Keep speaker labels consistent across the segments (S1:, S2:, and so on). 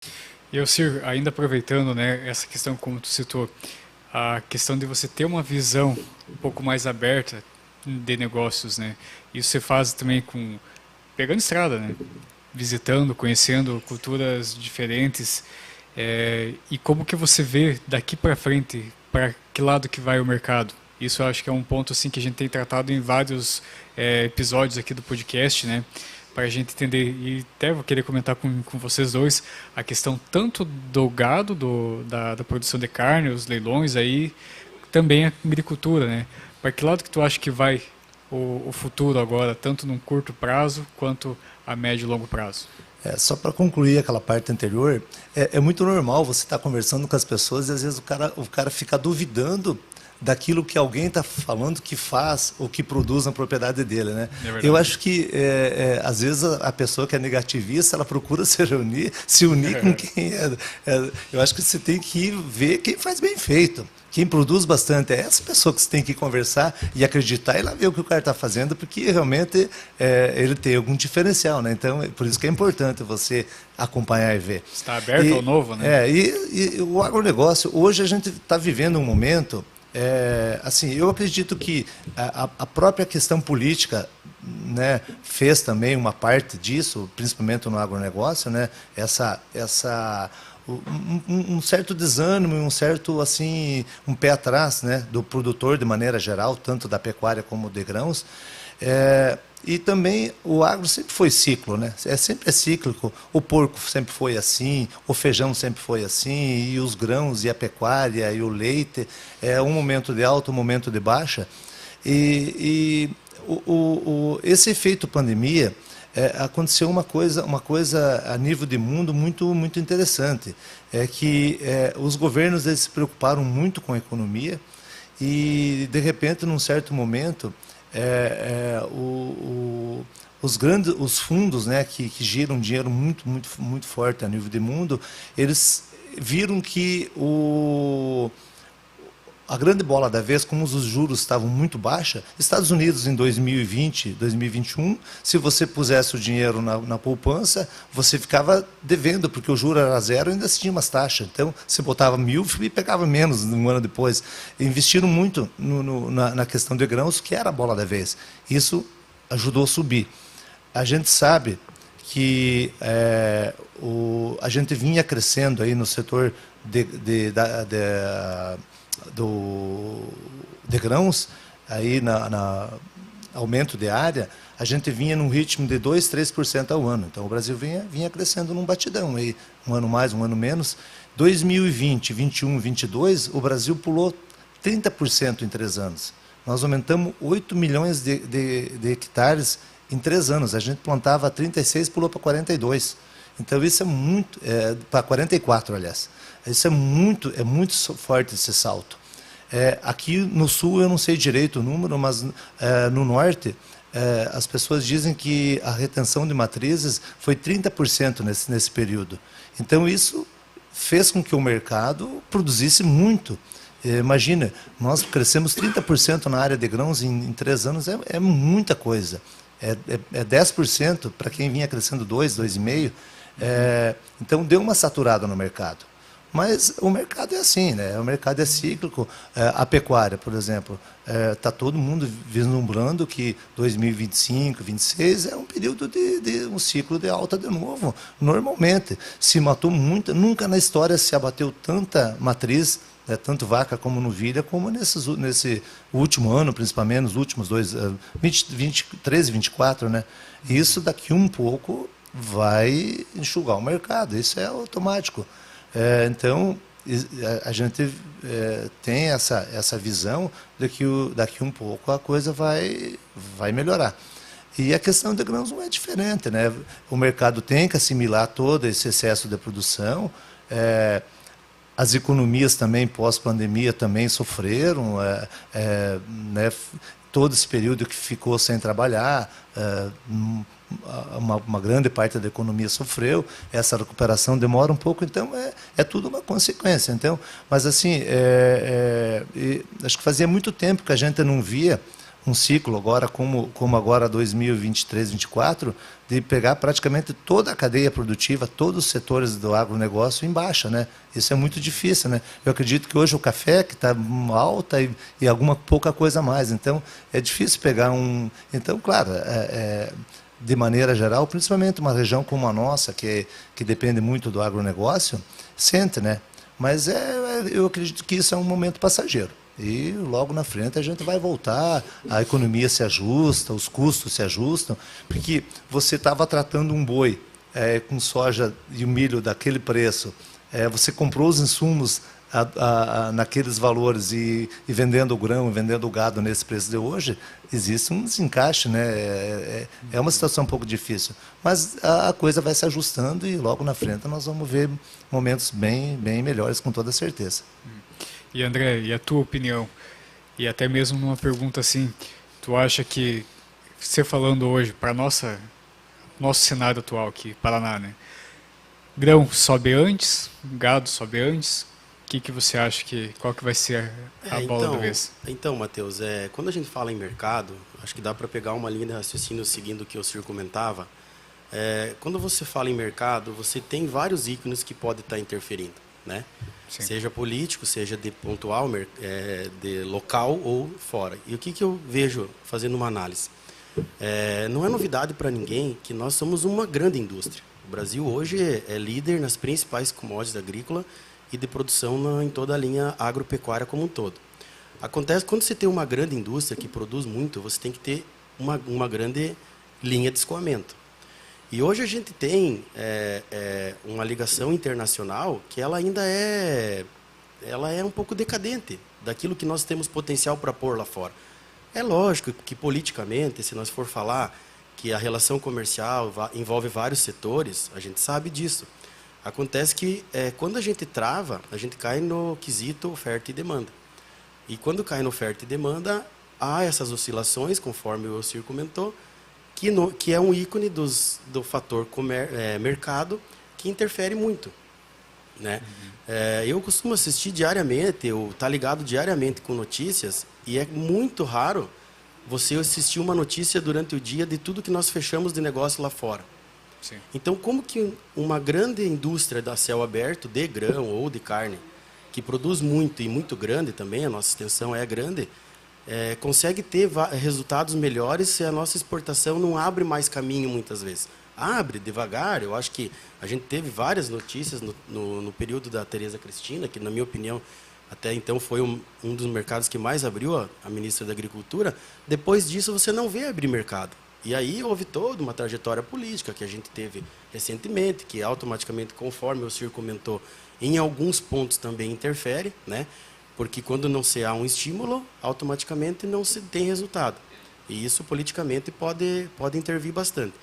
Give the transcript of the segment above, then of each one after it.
S1: E eu, Cir, ainda aproveitando, né, essa questão como tu citou, a questão de você ter uma visão um pouco mais aberta de negócios, né? Isso você faz também com pegando estrada, né? Visitando, conhecendo culturas diferentes, e como que você vê daqui para frente, para que lado que vai o mercado? Isso eu acho que é um ponto assim que a gente tem tratado em vários episódios aqui do podcast, né? Para a gente entender, e até vou querer comentar com vocês dois, a questão tanto do gado, da produção de carne, os leilões aí, também a agricultura, né? Para que lado que tu acha que vai o futuro agora, tanto num curto prazo quanto a médio e longo prazo?
S2: Só para concluir aquela parte anterior, é muito normal você estar conversando com as pessoas e às vezes o cara fica duvidando daquilo que alguém está falando que faz ou que produz na propriedade dele, né?
S1: É
S2: Eu
S1: verdade.
S2: acho que às vezes a pessoa que é negativista ela procura se unir com quem eu acho que você tem que ver quem faz bem feito. Quem produz bastante é essa pessoa que você tem que conversar e acreditar e lá ver o que o cara está fazendo, porque realmente ele tem algum diferencial, né? Então, por isso que é importante você acompanhar e ver.
S1: Está aberto ao
S2: E,
S1: novo, né?
S2: e o agronegócio, hoje a gente está vivendo um momento, assim, eu acredito que a própria questão política, né, fez também uma parte disso, principalmente no agronegócio, né, um certo desânimo, um certo assim, um pé atrás, né, do produtor de maneira geral, tanto da pecuária como de grãos. E também o agro sempre foi ciclo, né? Sempre é cíclico. O porco sempre foi assim, o feijão sempre foi assim, e os grãos, e a pecuária, e o leite. É um momento de alta, um momento de baixa. E esse efeito pandemia, aconteceu uma coisa a nível de mundo muito, muito interessante. É que os governos eles se preocuparam muito com a economia e, de repente, num certo momento, os fundos, né, que giram dinheiro muito, muito, muito forte a nível de mundo, eles viram que a grande bola da vez, como os juros estavam muito baixos, Estados Unidos em 2020, 2021, se você pusesse o dinheiro na poupança, você ficava devendo, porque o juro era zero e ainda se tinha umas taxas. Então, você botava 1.000 e pegava menos um ano depois. Investiram muito na questão de grãos, que era a bola da vez. Isso ajudou a subir. A gente sabe que a gente vinha crescendo aí no setor de grãos, aí aumento de área, a gente vinha num ritmo de 2, 3% ao ano. Então o Brasil vinha crescendo num batidão, aí, um ano mais, um ano menos. 2020, 21, 22, o Brasil pulou 30% em 3 anos. Nós aumentamos 8 milhões de hectares em 3 anos. A gente plantava 36, pulou para 42. Então isso é muito, para 44, aliás. Isso é muito forte esse salto. Aqui no sul eu não sei direito o número, mas no norte as pessoas dizem que a retenção de matrizes foi 30% nesse período. Então isso fez com que o mercado produzisse muito. Imagina, nós crescemos 30% na área de grãos em 3 anos, é muita coisa. É 10% para quem vinha crescendo 2, 2,5%. Então deu uma saturada no mercado. Mas o mercado é assim, né? O mercado é cíclico. A pecuária, por exemplo, está todo mundo vislumbrando que 2025, 2026 é um período de um ciclo de alta de novo. Normalmente, se matou muita, nunca na história se abateu tanta matriz, né, tanto vaca como novilha, como nesse último ano, principalmente, nos últimos 23 e 24, né? E isso daqui um pouco vai enxugar o mercado, isso é automático. Então, a gente tem essa visão de que daqui um pouco a coisa vai melhorar. E a questão de grãos não é diferente, né? O mercado tem que assimilar todo esse excesso de produção. As economias também, pós-pandemia, também sofreram, né? Todo esse período que ficou sem trabalhar, uma grande parte da economia sofreu, essa recuperação demora um pouco, então é tudo uma consequência. Então, mas assim, acho que fazia muito tempo que a gente não via um ciclo agora, como agora 2023, 2024, de pegar praticamente toda a cadeia produtiva, todos os setores do agronegócio em baixa, né? Isso é muito difícil, né? Eu acredito que hoje o café que está alta e alguma pouca coisa a mais. Então, é difícil pegar um... Então, claro, de maneira geral, principalmente uma região como a nossa, que depende muito do agronegócio, sente, né? Mas eu acredito que isso é um momento passageiro. E logo na frente a gente vai voltar, a economia se ajusta, os custos se ajustam, porque você estava tratando um boi com soja e o milho daquele preço, você comprou os insumos naqueles valores e vendendo o grão, vendendo o gado nesse preço de hoje, existe um desencaixe, né? É uma situação um pouco difícil, mas a coisa vai se ajustando e logo na frente nós vamos ver momentos bem, bem melhores, com toda certeza.
S1: E André, e a tua opinião? E até mesmo numa pergunta assim, tu acha que, você falando hoje para nosso cenário atual aqui, Paraná, né? Grão sobe antes, gado sobe antes. O que você acha qual que vai ser a bola da vez?
S3: Então, Matheus, quando a gente fala em mercado, acho que dá para pegar uma linha de raciocínio seguindo o que o Ciro comentava. Quando você fala em mercado, você tem vários ícones que podem estar interferindo, né?
S1: Sim.
S3: Seja político, seja de pontual, de local ou fora. E o que eu vejo fazendo uma análise? Não é novidade para ninguém que nós somos uma grande indústria. O Brasil hoje é líder nas principais commodities agrícolas e de produção em toda a linha agropecuária como um todo. Acontece quando você tem uma grande indústria que produz muito, você tem que ter uma grande linha de escoamento. E hoje a gente tem uma ligação internacional que ela ainda é um pouco decadente daquilo que nós temos potencial para pôr lá fora. É lógico que politicamente, se nós for falar que a relação comercial envolve vários setores, a gente sabe disso. Acontece que quando a gente trava, a gente cai no quesito oferta e demanda. E quando cai no oferta e demanda, há essas oscilações, conforme o Ciro comentou, que é um ícone do fator mercado que interfere muito, né? Eu costumo assistir diariamente, eu tá ligado diariamente com notícias, e é muito raro você assistir uma notícia durante o dia de tudo que nós fechamos de negócio lá fora.
S1: Sim.
S3: Então, como que uma grande indústria da céu aberto, de grão ou de carne, que produz muito e muito grande também, a nossa extensão é grande, consegue ter resultados melhores se a nossa exportação não abre mais caminho muitas vezes. Abre devagar, eu acho que a gente teve várias notícias no período da Tereza Cristina, que na minha opinião até então foi um dos mercados que mais abriu, a ministra da Agricultura. Depois disso você não vê abrir mercado. E aí houve toda uma trajetória política que a gente teve recentemente, que automaticamente, conforme o Ciro comentou, em alguns pontos também interfere, né? Porque quando não se há um estímulo, automaticamente não se tem resultado. E isso politicamente pode intervir bastante.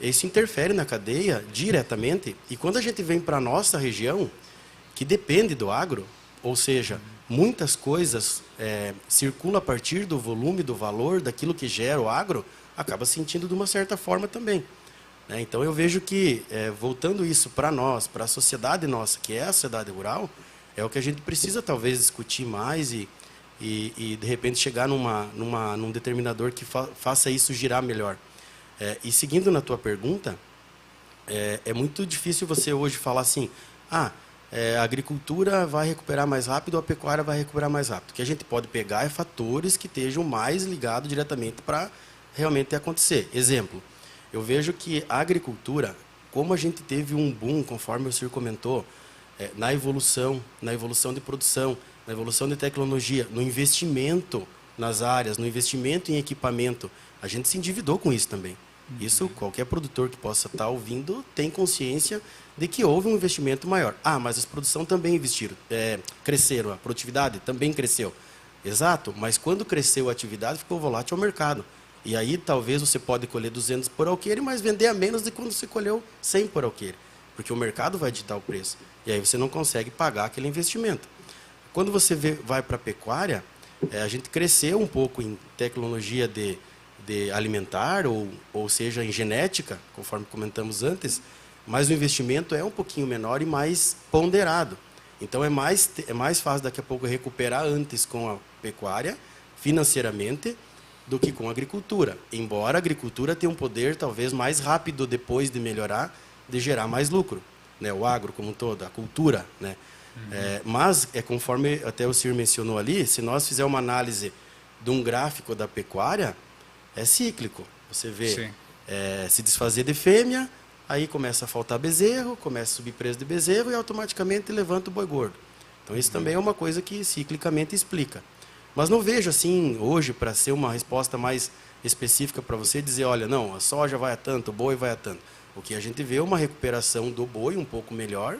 S3: Isso interfere na cadeia diretamente, e quando a gente vem para a nossa região, que depende do agro, ou seja, muitas coisas circulam a partir do volume, do valor, daquilo que gera o agro, acaba sentindo de uma certa forma também. Então eu vejo que, voltando isso para nós, para a sociedade nossa, que é a sociedade rural, é o que a gente precisa talvez discutir mais e de repente chegar num determinador que faça isso girar melhor. E seguindo na tua pergunta, é muito difícil você hoje falar assim, a agricultura vai recuperar mais rápido, a pecuária vai recuperar mais rápido. O que a gente pode pegar é fatores que estejam mais ligados diretamente para realmente acontecer. Exemplo, eu vejo que a agricultura, como a gente teve um boom, conforme o senhor comentou, na evolução de produção, na evolução de tecnologia, no investimento nas áreas, no investimento em equipamento, a gente se endividou com isso também. Isso, qualquer produtor que possa estar ouvindo tem consciência de que houve um investimento maior. Mas as produções também cresceram, a produtividade também cresceu. Exato, mas quando cresceu a atividade, ficou volátil ao mercado. E aí talvez você pode colher 200 por alqueire, mas vender a menos de quando você colheu 100 por alqueire. Porque o mercado vai ditar o preço. E aí você não consegue pagar aquele investimento. Quando você vai para a pecuária, a gente cresceu um pouco em tecnologia de alimentar, ou seja, em genética, conforme comentamos antes, mas o investimento é um pouquinho menor e mais ponderado. Então é mais fácil daqui a pouco recuperar antes com a pecuária, financeiramente, do que com a agricultura. Embora a agricultura tenha um poder talvez mais rápido depois de melhorar, de gerar mais lucro, né? O agro como um todo, a cultura, né? Mas conforme até o senhor mencionou ali, se nós fizermos uma análise de um gráfico da pecuária, é cíclico. Você vê se desfazer de fêmea, aí começa a faltar bezerro, começa a subir preço de bezerro e automaticamente levanta o boi gordo. Então isso também é uma coisa que ciclicamente explica. Mas não vejo assim hoje, para ser uma resposta mais específica para você, dizer, olha, não, a soja vai a tanto, o boi vai a tanto. O que a gente vê é uma recuperação do boi um pouco melhor,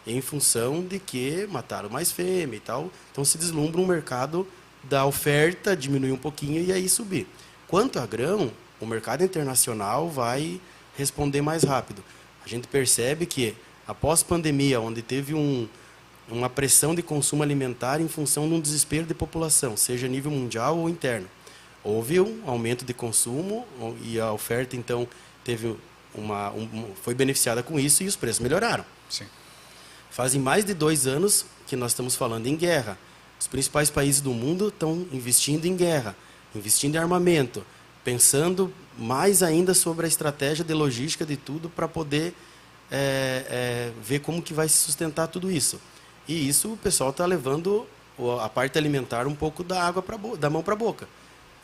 S3: em função de que mataram mais fêmea e tal. Então se deslumbra um mercado da oferta, diminuir um pouquinho e aí subir. Quanto a grão, o mercado internacional vai responder mais rápido. A gente percebe que, após pandemia, onde teve uma pressão de consumo alimentar em função de um desespero de população, seja a nível mundial ou interno, houve um aumento de consumo e a oferta, então, foi beneficiada com isso e os preços melhoraram.
S1: Sim.
S3: Fazem mais de 2 anos que nós estamos falando em guerra. Os principais países do mundo estão investindo em guerra, investindo em armamento, pensando mais ainda sobre a estratégia de logística de tudo para poder ver como que vai se sustentar tudo isso. E isso o pessoal está levando a parte alimentar um pouco da água da mão para a boca.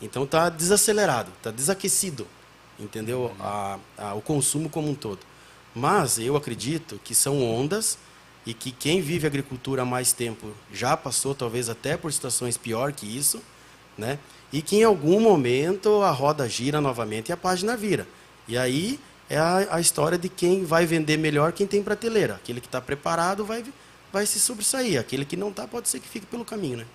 S3: Então está desacelerado, está desaquecido, entendeu? O consumo como um todo. Mas eu acredito que são ondas e que quem vive a agricultura há mais tempo já passou talvez até por situações pior que isso, né? E que em algum momento a roda gira novamente e a página vira. E aí é a história de quem vai vender melhor, quem tem prateleira. Aquele que está preparado vai se sobressair. Aquele que não está pode ser que fique pelo caminho, né?